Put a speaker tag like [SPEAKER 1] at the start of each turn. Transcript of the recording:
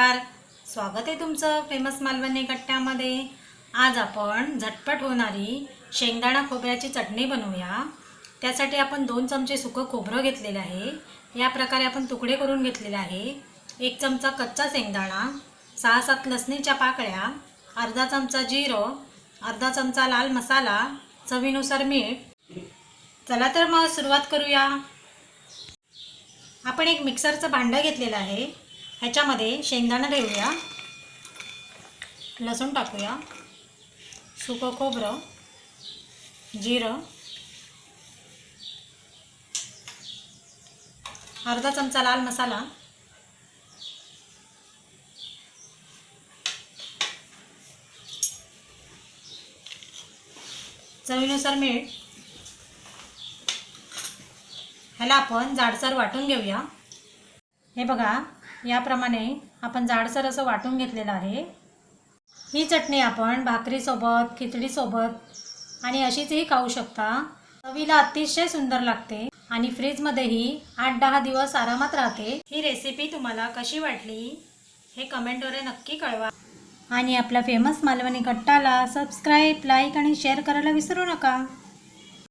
[SPEAKER 1] नमस्कार, स्वागत आहे तुमचं फेमस मालवणी कट्ट्यामध्ये। आज आपण झटपट होणारी शेंगदाणा खोबऱ्याची चटणी बनवूया। त्यासाठी आपण 2 चमचे सुकं खोबरं घेतलेले आहे। या प्रकारे आपण तुकडे करून घेतलेले आहे। 1 चमचा कच्चा शेंगदाणा, 6-7 लसणीच्या पाकळ्या, अर्धा चमचा जिरं, अर्धा चमचा लाल मसाला, चवीनुसार मीठ। चला तर मग सुरुवात करूया। आपण एक मिक्सरचं भांडं घेतलेलं आहे। ह्याच्यामध्ये शेंगदाणा ठेवूया, लसूण टाकूया, सुकं खोबरं, जिरं, अर्धा चमचा लाल मसाला, चवीनुसार मीठ। ह्याला आपण जाडसर वाटून घेऊया। हे बघा, याप्रमाणे आपण जाडसर असं वाटून घेतलेलं आहे। ही चटणी आपण भाकरीसोबत, खिचडीसोबत आणि अशीचही खाऊ शकता। चवीला अतिशय सुंदर लागते आणि फ्रीजमध्येही 8-10 दिवस आरामात राहते। ही रेसिपी तुम्हाला कशी वाटली हे कमेंटद्वारे नक्की कळवा आणि आपल्या फेमस मालवणी कट्टाला सबस्क्राईब, लाईक आणि शेअर करायला विसरू नका।